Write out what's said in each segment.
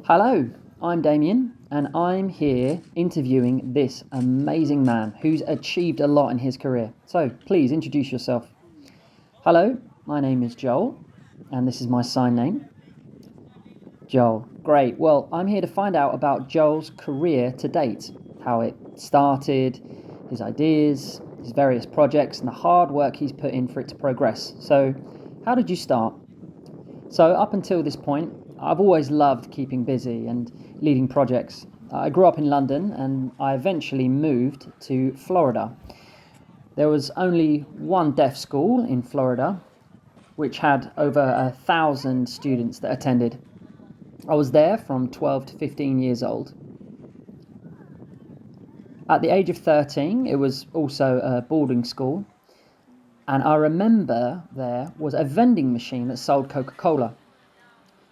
Hello, I'm Damien, and I'm here interviewing this amazing man who's achieved a lot in his career. So please introduce yourself. Hello, my name is Joel, and this is my sign name. Joel, great. Well, I'm here to find out about Joel's career to date, how it started, his ideas, his various projects, and the hard work he's put in for it to progress. So, how did you start? So up until this point, I've always loved keeping busy and leading projects. I grew up in London and I eventually moved to Florida. There was only one deaf school in Florida, which had over 1,000 students that attended. I was there from 12 to 15 years old. At the age of 13, it was also a boarding school. And I remember there was a vending machine that sold Coca-Cola.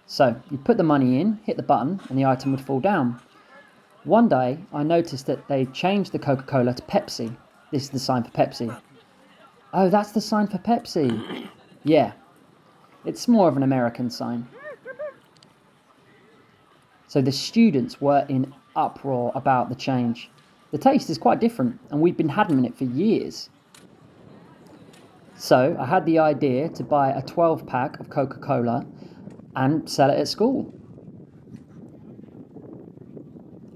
So you'd put the money in, hit the button, and the item would fall down. One day, I noticed that they changed the Coca-Cola to Pepsi. This is the sign for Pepsi. Oh, that's the sign for Pepsi. Yeah, it's more of an American sign. So the students were in uproar about the change. The taste is quite different, and we'd been having it for years. So I had the idea to buy a 12-pack of Coca-Cola and sell it at school.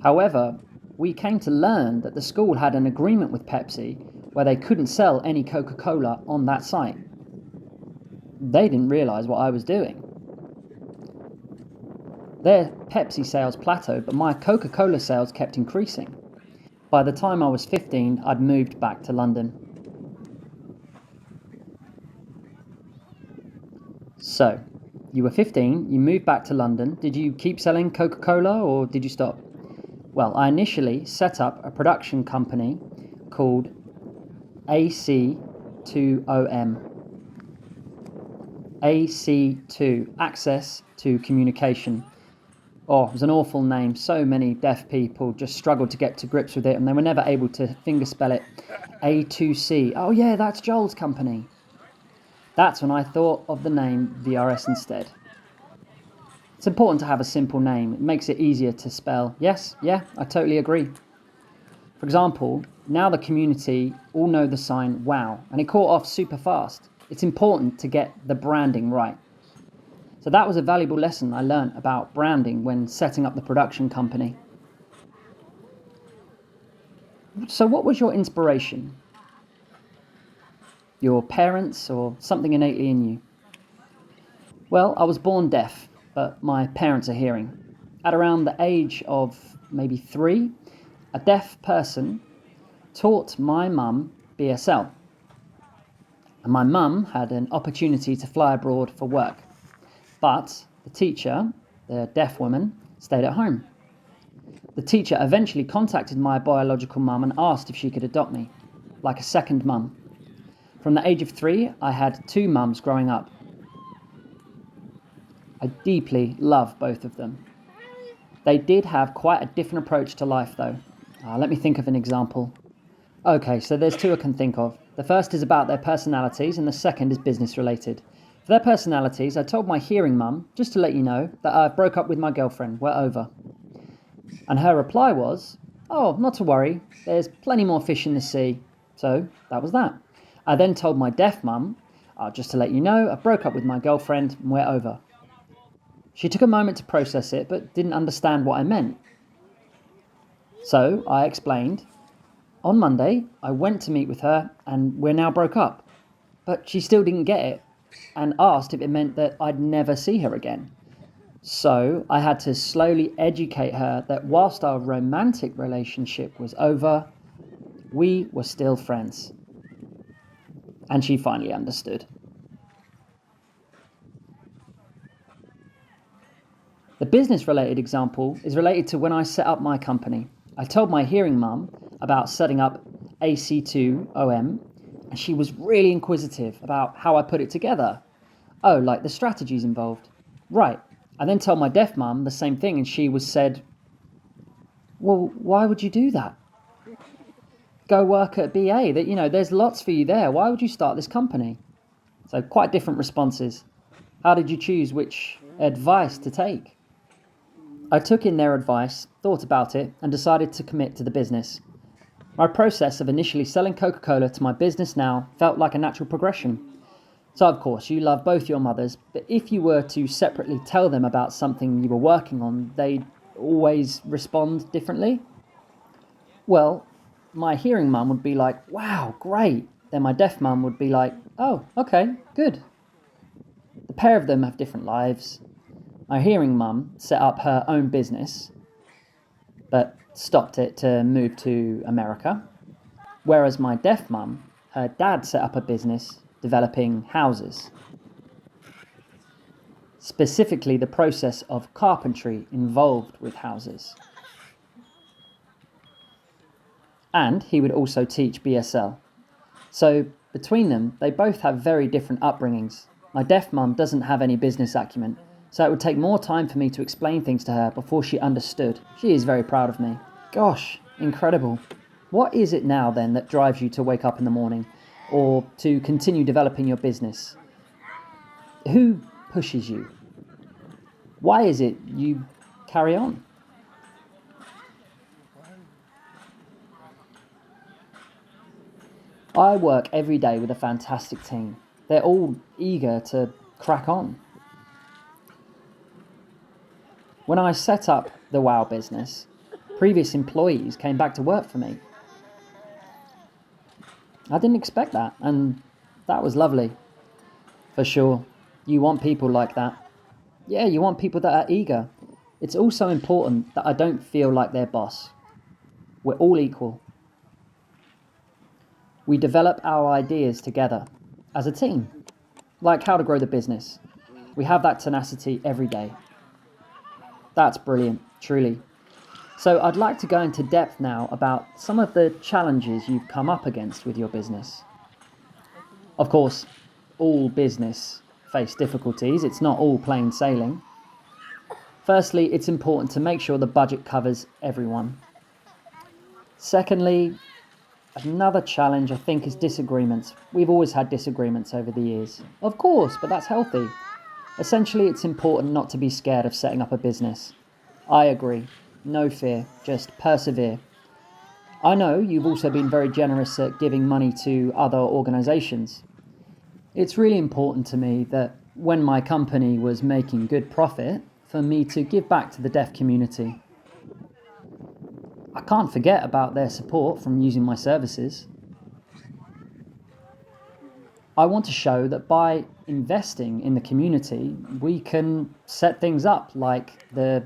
However, we came to learn that the school had an agreement with Pepsi where they couldn't sell any Coca-Cola on that site. They didn't realise what I was doing. Their Pepsi sales plateaued, but my Coca-Cola sales kept increasing. By the time I was 15, I'd moved back to London. So, you were 15, you moved back to London. Did you keep selling Coca-Cola or did you stop? Well, I initially set up a production company called AC2OM. AC2, Access to Communication. Oh, it was an awful name. So many deaf people just struggled to get to grips with it and they were never able to fingerspell it. A2C. Oh yeah, that's Joel's company. That's when I thought of the name VRS instead. It's important to have a simple name. It makes it easier to spell. Yes, yeah, I totally agree. For example, now the community all know the sign WOW, and it caught off super fast. It's important to get the branding right. So that was a valuable lesson I learned about branding when setting up the production company. So what was your inspiration? Your parents or something innately in you? Well, I was born deaf, but my parents are hearing. At around the age of maybe 3, a deaf person taught my mum BSL. And my mum had an opportunity to fly abroad for work. But the teacher, the deaf woman, stayed at home. The teacher eventually contacted my biological mum and asked if she could adopt me, like a second mum. From the age of 3, I had 2 mums growing up. I deeply love both of them. They did have quite a different approach to life though. Let me think of an example. Okay, so there's 2 I can think of. The first is about their personalities and the second is business related. For their personalities, I told my hearing mum, just to let you know, that I broke up with my girlfriend, we're over. And her reply was, oh, not to worry, there's plenty more fish in the sea. So that was that. I then told my deaf mum, just to let you know, I broke up with my girlfriend and we're over. She took a moment to process it, but didn't understand what I meant. So I explained. On Monday, I went to meet with her and we're now broke up. But she still didn't get it and asked if it meant that I'd never see her again. So I had to slowly educate her that whilst our romantic relationship was over, we were still friends. And she finally understood. The business-related example is related to when I set up my company. I told my hearing mum about setting up AC2OM, and she was really inquisitive about how I put it together. Oh, like the strategies involved. Right. I then told my deaf mum the same thing, and she said, well, why would you do that? Go work at BA. There's lots for you there. Why would you start this company? So quite different responses. How did you choose which advice to take? I took in their advice, thought about it, and decided to commit to the business. My process of initially selling Coca-Cola to my business now felt like a natural progression. So of course, you love both your mothers, but if you were to separately tell them about something you were working on, they'd always respond differently. Well, my hearing mum would be like, wow, great. Then my deaf mum would be like, oh, okay, good. The pair of them have different lives. My hearing mum set up her own business, but stopped it to move to America. Whereas my deaf mum, her dad set up a business developing houses. Specifically the process of carpentry involved with houses. And he would also teach BSL. So between them, they both have very different upbringings. My deaf mum doesn't have any business acumen, so it would take more time for me to explain things to her before she understood. She is very proud of me. Gosh, incredible. What is it now then that drives you to wake up in the morning or to continue developing your business? Who pushes you? Why is it you carry on? I work every day with a fantastic team. They're all eager to crack on. When I set up the Wow business, previous employees came back to work for me. I didn't expect that, and that was lovely. For sure, you want people like that. Yeah, you want people that are eager. It's also important that I don't feel like their boss. We're all equal. We develop our ideas together as a team, like how to grow the business. We have that tenacity every day. That's brilliant, truly. So I'd like to go into depth now about some of the challenges you've come up against with your business. Of course, all business face difficulties. It's not all plain sailing. Firstly, it's important to make sure the budget covers everyone. Secondly, another challenge I think is disagreements. We've always had disagreements over the years. Of course, but that's healthy. Essentially, it's important not to be scared of setting up a business. I agree. No fear, just persevere. I know you've also been very generous at giving money to other organisations. It's really important to me that when my company was making good profit, for me to give back to the deaf community. I can't forget about their support from using my services. I want to show that by investing in the community, we can set things up like the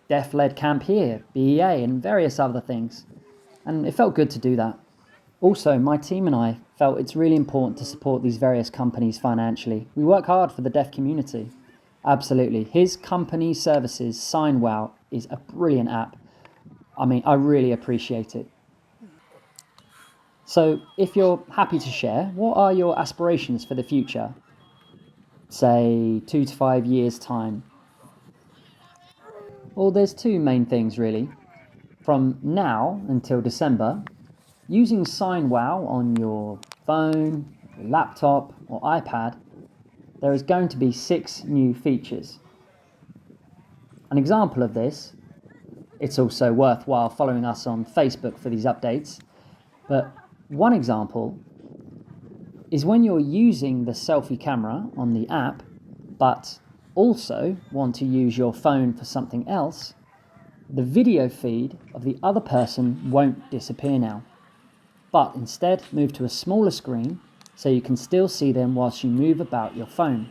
deaf-led camp here, BEA, and various other things. And it felt good to do that. Also, my team and I felt it's really important to support these various companies financially. We work hard for the deaf community. Absolutely. His company services, Signwow, is a brilliant app. I really appreciate it. So, if you're happy to share, what are your aspirations for the future? Say, 2 to 5 years' time. Well, there's two main things really. From now until December, using Signwow on your phone, your laptop, or iPad, there is going to be 6 new features. An example of this, it's also worthwhile following us on Facebook for these updates, but one example is when you're using the selfie camera on the app, but also want to use your phone for something else, the video feed of the other person won't disappear now, but instead move to a smaller screen so you can still see them whilst you move about your phone.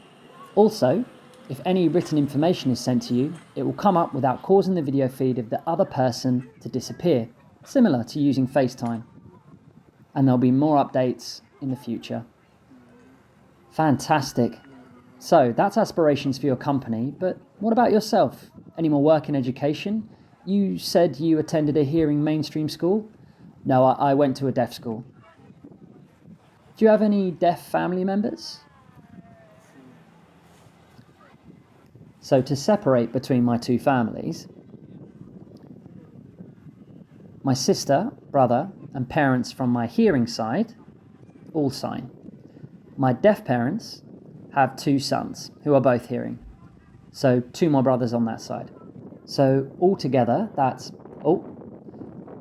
Also, if any written information is sent to you, it will come up without causing the video feed of the other person to disappear, similar to using FaceTime. And there'll be more updates in the future. Fantastic. So that's aspirations for your company, but what about yourself? Any more work in education? You said you attended a hearing mainstream school? No, I went to a deaf school. Do you have any deaf family members? So to separate between my two families, my sister, brother, and parents from my hearing side all sign. My deaf parents have 2 sons who are both hearing. So 2 more brothers on that side. So altogether, that's... Oh,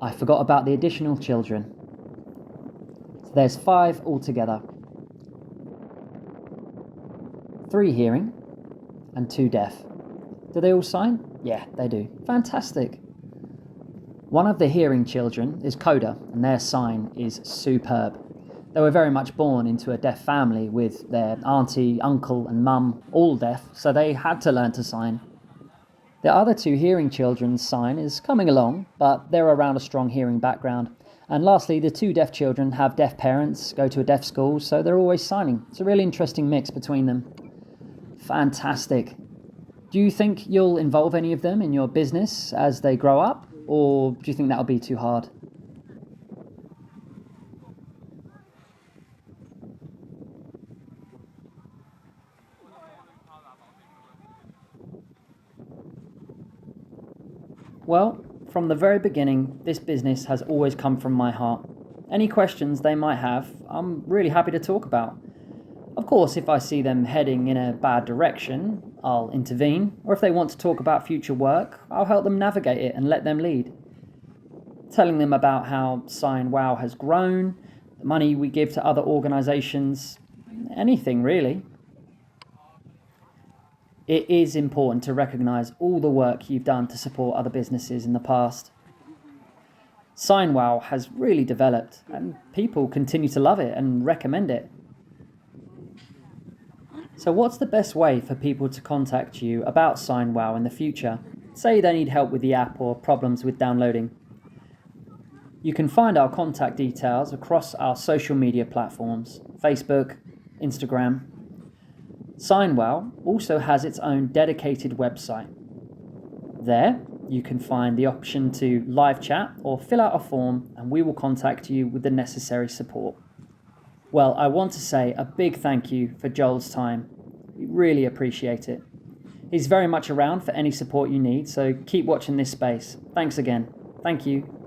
I forgot about the additional children. So there's 5 altogether. 3 hearing and 2 deaf. Do they all sign? Yeah, they do. Fantastic. One of the hearing children is Coda, and their sign is superb. They were very much born into a deaf family with their auntie, uncle and mum all deaf, so they had to learn to sign. The other 2 hearing children's sign is coming along, but they're around a strong hearing background. And lastly, the 2 deaf children have deaf parents, go to a deaf school, so they're always signing. It's a really interesting mix between them. Fantastic. Do you think you'll involve any of them in your business as they grow up, or do you think that'll be too hard? Well, from the very beginning, this business has always come from my heart. Any questions they might have, I'm really happy to talk about. Of course, if I see them heading in a bad direction, I'll intervene, or if they want to talk about future work, I'll help them navigate it and let them lead. Telling them about how Signwow has grown, the money we give to other organisations, anything really. It is important to recognise all the work you've done to support other businesses in the past. Signwow has really developed, and people continue to love it and recommend it. So what's the best way for people to contact you about Signwow in the future? Say they need help with the app or problems with downloading. You can find our contact details across our social media platforms, Facebook, Instagram. Signwow also has its own dedicated website. There, you can find the option to live chat or fill out a form, and we will contact you with the necessary support. Well, I want to say a big thank you for Joel's time. We really appreciate it. He's very much around for any support you need, so keep watching this space. Thanks again. Thank you.